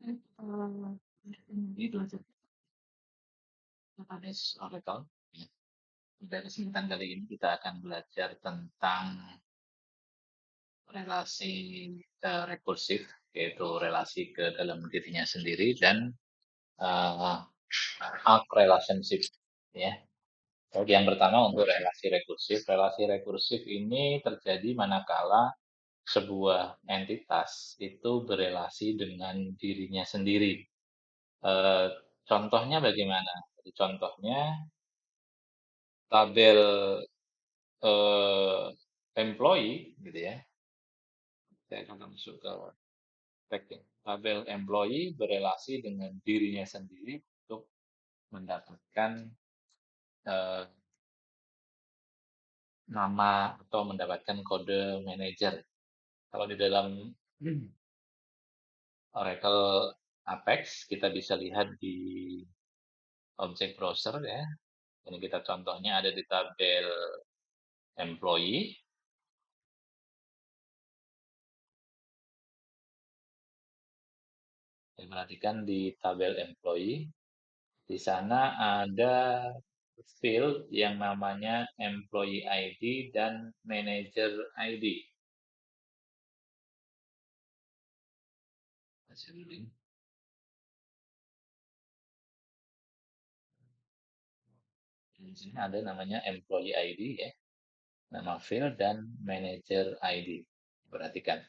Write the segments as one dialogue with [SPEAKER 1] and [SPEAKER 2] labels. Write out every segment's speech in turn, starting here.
[SPEAKER 1] Ini belajar database Oracle. Ya. Pada kesempatan kali ini kita akan belajar tentang relasi rekursif, yaitu relasi ke dalam dirinya sendiri dan uh, arc relationship. Ya. Jadi yang pertama untuk relasi rekursif ini terjadi manakala sebuah entitas itu berelasi dengan dirinya sendiri. Eh, Contohnya bagaimana? Jadi contohnya tabel eh, employee gitu ya. Saya akan masuk ke tag tabel employee berelasi dengan dirinya sendiri untuk mendapatkan eh, nama atau mendapatkan kode manager. Kalau di dalam Oracle Apex kita bisa lihat di objek browser ya. Ini kita contohnya ada di tabel employee. Perhatikan di tabel employee, di sana ada field yang namanya employee ID dan manager ID. Di sini ada namanya employee ID ya, nama field dan manager ID. Perhatikan.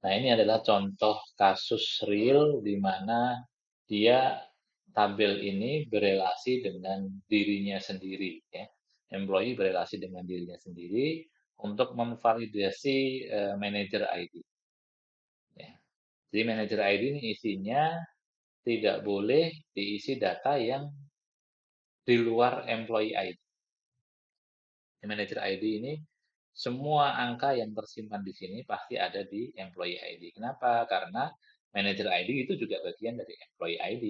[SPEAKER 1] Nah, ini adalah contoh kasus real di mana dia tabel ini berelasi dengan dirinya sendiri ya. Employee berelasi dengan dirinya sendiri untuk memvalidasi manager ID ya. Jadi manager ID ini isinya tidak boleh diisi data yang di luar employee ID. Manager ID ini semua angka yang tersimpan di sini pasti ada di employee ID. Kenapa? Karena manager ID itu juga bagian dari employee ID.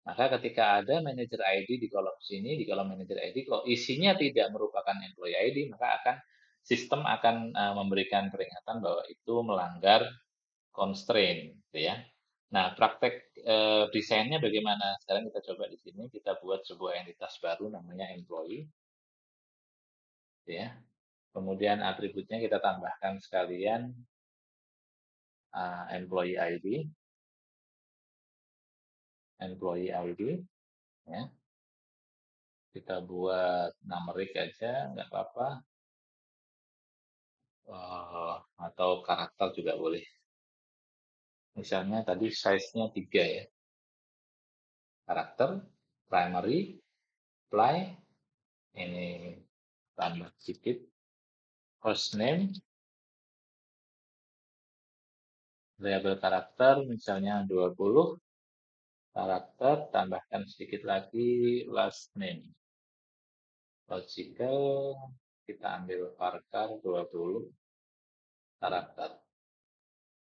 [SPEAKER 1] Maka ketika ada manager ID di kolom sini, di kolom manager ID, kalau isinya tidak merupakan employee ID, maka sistem akan memberikan peringatan bahwa itu melanggar constraint, gitu ya. Nah, praktek desainnya bagaimana? Sekarang kita coba di sini, kita buat sebuah entitas baru namanya employee, gitu ya. Kemudian atributnya kita tambahkan sekalian employee ID, ya. Kita buat numerik aja, nggak apa-apa. Atau karakter juga boleh. Misalnya tadi size-nya 3 ya. Karakter, primary, apply, ini tambah sedikit. Hostname, variabel karakter misalnya 20, karakter, tambahkan sedikit lagi last name. Logical, kita ambil varchar 20 karakter.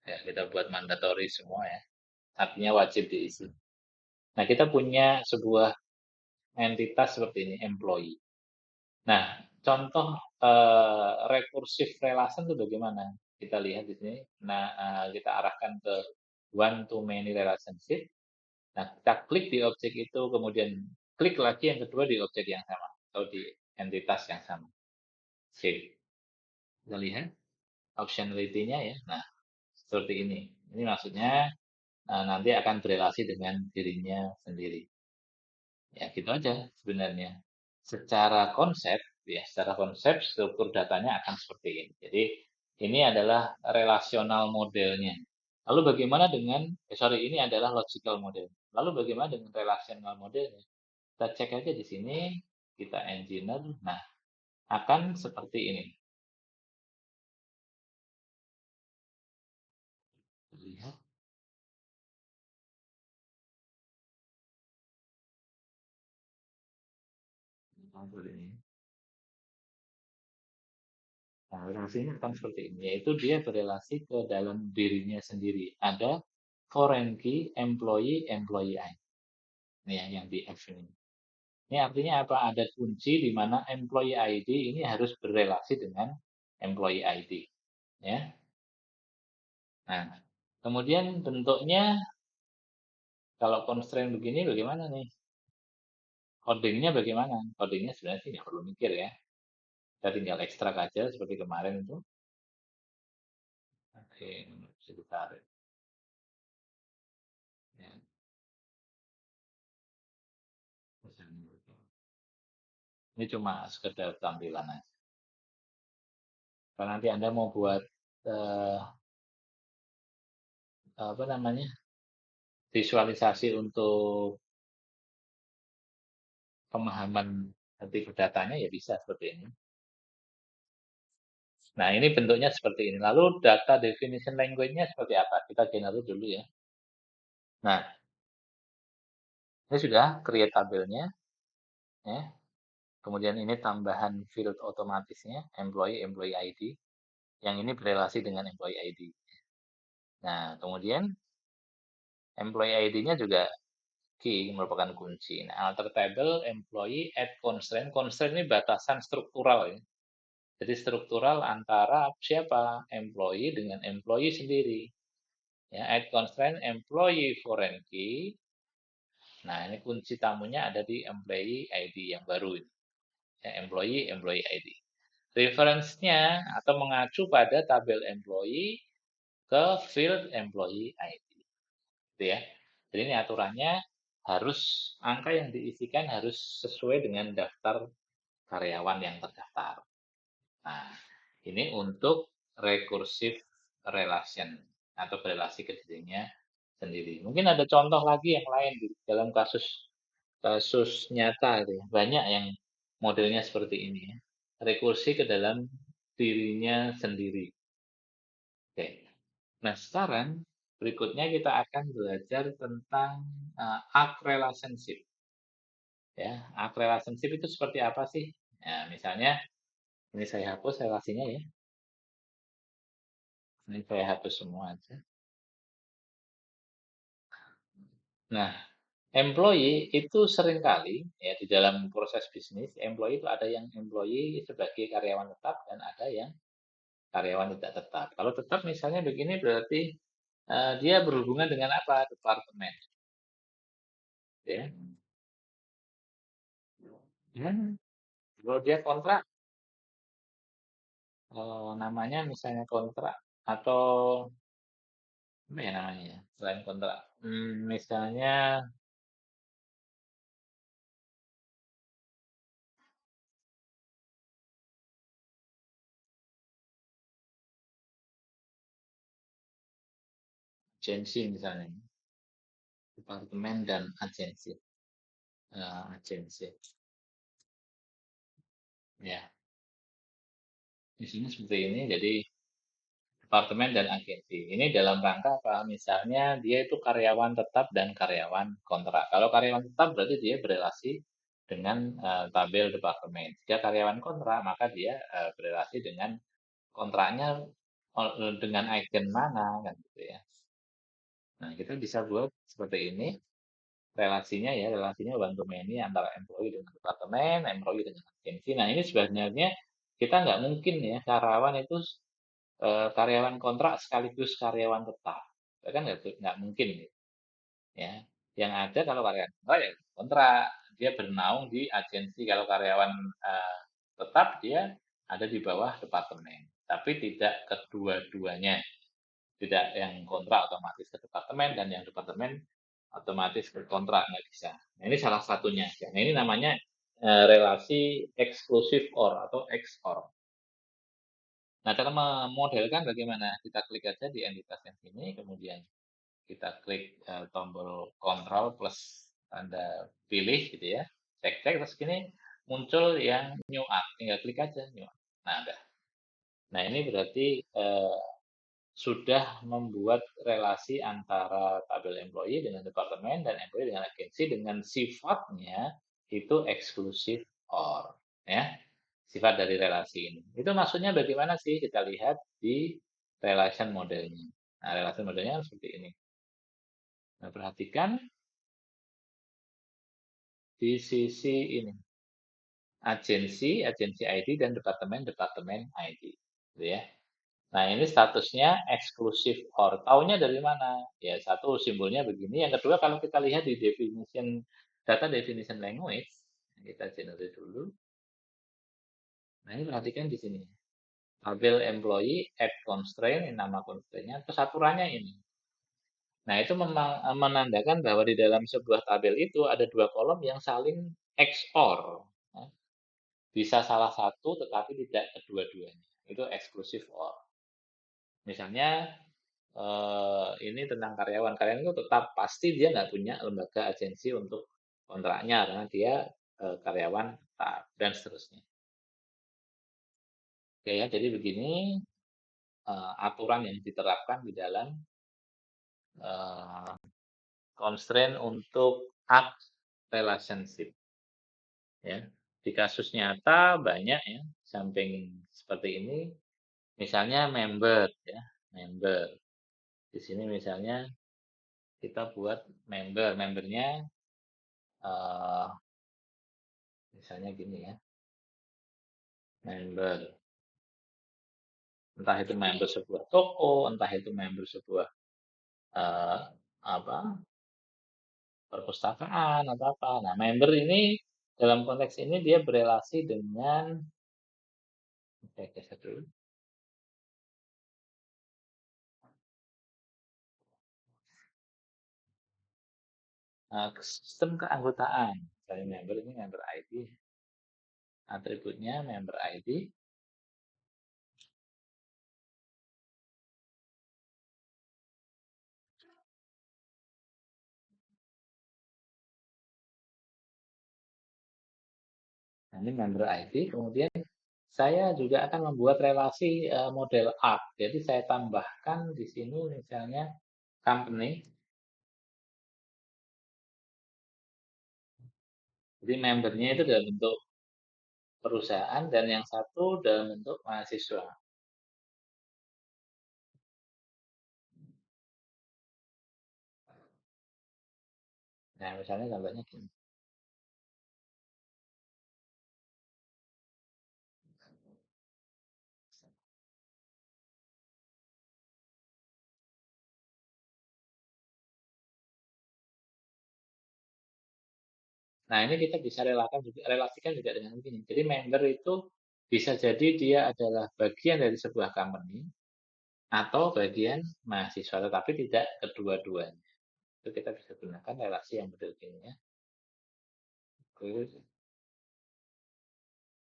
[SPEAKER 1] Ya, kita buat mandatory semua ya. Artinya wajib diisi. Nah, kita punya sebuah entitas seperti ini, employee. Nah, contoh recursive relation itu bagaimana? Kita lihat di sini. Nah, kita arahkan ke one to many relationship. Nah, kita klik di objek itu, kemudian klik lagi yang kedua di objek yang sama atau di entitas yang sama. Save. Kita lihat optionality-nya ya. Nah, seperti ini. Ini maksudnya nanti akan berelasi dengan dirinya sendiri. Ya, gitu aja sebenarnya. Secara konsep struktur datanya akan seperti ini. Jadi, ini adalah relational modelnya. Lalu bagaimana dengan, ini adalah logical model. Lalu bagaimana dengan relational modelnya? Kita cek aja di sini, kita engineer, nah akan seperti ini. Lihat. Ini. Nah, relasinya akan seperti ini, yaitu dia berelasi ke dalam dirinya sendiri. Ada foreign key, employee, employee ID. Ini yang di F ini. Ini artinya apa? Ada kunci di mana employee ID ini harus berelasi dengan employee ID. Ya. Nah, kemudian bentuknya Kalau constraint begini bagaimana nih? Codingnya bagaimana? Codingnya sebenarnya sih nggak perlu mikir ya. Kita tinggal ekstrak aja seperti kemarin itu. Oke, bisa ditarik. Ya, misalnya gitu. Ini cuma sekedar tampilan aja. Kalau nanti Anda mau buat eh, apa namanya visualisasi untuk pemahaman nanti datanya ya bisa seperti ini. Nah, ini bentuknya seperti ini. Lalu data definition language-nya seperti apa? Kita generate dulu ya. Nah, ini sudah create tabelnya ya. Kemudian ini tambahan field otomatisnya employee ID. Yang ini berrelasi dengan employee ID. Nah, kemudian employee ID-nya juga key merupakan kunci. Nah, alter table employee add constraint. Constraint ini batasan struktural ya. Jadi struktural antara siapa? Employee dengan employee sendiri. Ya, add constraint employee foreign key. Nah, ini kunci tamunya ada di employee ID yang baru ini. Ya, employee ID. Reference-nya atau mengacu pada tabel employee ke field employee ID. Gitu ya. Jadi ini aturannya harus angka yang diisikan harus sesuai dengan daftar karyawan yang terdaftar. Nah, ini untuk recursive relation atau relasi ke dirinya sendiri. Mungkin ada contoh lagi yang lain di dalam kasus kasus nyata itu ya. Banyak yang modelnya seperti ini ya. Rekursi ke dalam dirinya sendiri. Oke. Nah, sekarang berikutnya kita akan belajar tentang arc relationship. Ya, arc relationship itu seperti apa sih? Nah, misalnya ini saya hapus relasinya ya. Ini saya hapus semua aja. Nah, employee itu seringkali ya di dalam proses bisnis, employee itu ada yang employee sebagai karyawan tetap dan ada yang karyawan tidak tetap. Kalau tetap misalnya begini berarti dia berhubungan dengan apa? Departemen, ya. Ya, kalau dia kontrak, namanya misalnya kontrak atau apa ya namanya ya? Selain kontrak, misalnya agensi misalnya, departemen dan agensi, agensi, ya. Di sini seperti ini, jadi departemen dan agensi. Ini dalam rangka apa? Misalnya dia itu karyawan tetap dan karyawan kontrak. Kalau karyawan tetap berarti dia berelasi dengan tabel departemen. Jika karyawan kontrak, maka dia berelasi dengan kontraknya dengan agen mana kan gitu ya. Nah, kita bisa buat seperti ini relasinya ya, relasinya one to many antara employee dengan departemen, employee dengan agensi. Nah, ini sebenarnya kita nggak mungkin ya karyawan itu karyawan kontrak sekaligus karyawan tetap. Itu kan nggak mungkin gitu, ya. Yang ada kalau karyawan kontrak ya kontrak, dia bernaung di agensi. Kalau karyawan tetap dia ada di bawah departemen, tapi tidak kedua-duanya. Tidak yang kontrak otomatis ke departemen dan yang departemen otomatis ke kontrak nggak bisa. Nah, ini salah satunya. Nah, ini namanya relasi eksklusif or atau XOR. Nah, cara memodelkan bagaimana? Kita klik aja di entitas yang sini, kemudian kita klik tombol Ctrl plus Anda pilih gitu ya. Cek-cek terus gini muncul yang new art, tinggal klik aja new art. Nah, udah. Nah, ini berarti sudah membuat relasi antara tabel employee dengan departemen dan employee dengan agensi dengan sifatnya itu eksklusif or ya. Sifat dari relasi ini. Itu maksudnya bagaimana sih? Kita lihat di relation modelnya. Nah, relation modelnya kan seperti ini. Nah, perhatikan di sisi ini. Agensi ID, dan departemen ID. Gitu ya. Nah, ini statusnya eksklusif or. Taunya dari mana? Ya, satu simbolnya begini. Yang kedua, kalau kita lihat di definition data definition language, kita generate dulu. Nah, ini perhatikan di sini. Tabel employee, add constraint, ini nama constraint-nya, terus aturannya ini. Nah, itu memang menandakan bahwa di dalam sebuah tabel itu ada dua kolom yang saling XOR. Ya. Bisa salah satu tetapi tidak kedua-duanya. Itu eksklusif OR. Misalnya ini tentang karyawan. Karyawan itu tetap pasti dia nggak punya lembaga agensi untuk kontraknya karena dia karyawan tetap dan seterusnya. Oke ya, jadi begini aturan yang diterapkan di dalam uh, constraint untuk act relationship. Ya, di kasus nyata banyak ya, samping seperti ini, misalnya member ya, member. Di sini misalnya kita buat membernya uh, misalnya gini ya, member. Entah itu member sebuah toko, entah itu member sebuah uh, apa perpustakaan atau apa. Nah, member ini dalam konteks ini dia berelasi dengan oke, geser dulu. Sistem keanggotaan. Misalnya member ini member ID, atributnya member ID. Nah, ini member ID. Kemudian saya juga akan membuat relasi model arc. Jadi saya tambahkan di sini misalnya company. Jadi membernya itu dalam bentuk perusahaan dan yang satu dalam bentuk mahasiswa. Nah, misalnya contohnya gini. Nah, ini kita bisa relasikan juga dengan begini. Jadi member itu bisa jadi dia adalah bagian dari sebuah company atau bagian mahasiswa, tetapi tidak kedua-duanya. Itu kita bisa gunakan relasi yang model ini ya.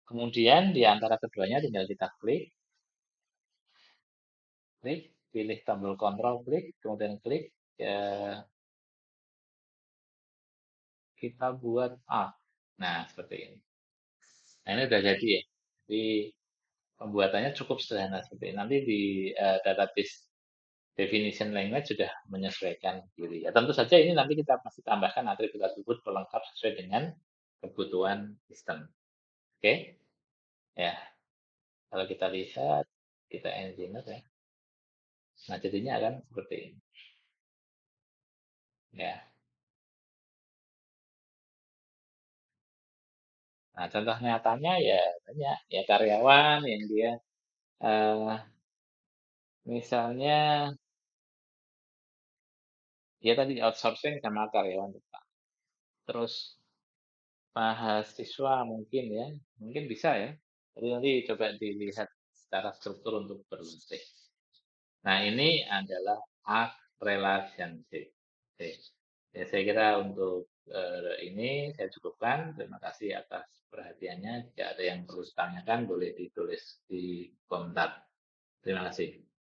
[SPEAKER 1] Kemudian di antara keduanya tinggal kita klik, pilih tombol kontrol, klik, kemudian klik, ya, kita buat A. Nah, seperti ini. Nah, ini udah jadi ya. Jadi pembuatannya cukup sederhana seperti ini. Nanti di database definition language sudah menyesuaikan diri. Ya, tentu saja ini nanti kita masih tambahkan atribut-atribut pelengkap sesuai dengan kebutuhan sistem. Oke? Ya, kalau kita lihat, kita engineer ya. Nah, jadinya akan seperti ini. Ya. Nah, contoh nyatanya ya banyak ya karyawan yang dia eh, misalnya dia tadi outsourcing sama karyawan tetap. Terus mahasiswa mungkin ya, mungkin bisa ya. Jadi nanti coba dilihat secara struktur untuk berlatih. Nah, ini adalah arc relationship. Oke. Ya, saya kira untuk ini saya cukupkan. Terima kasih atas perhatiannya. Jika ada yang perlu ditanyakan, boleh ditulis di komentar. Terima kasih.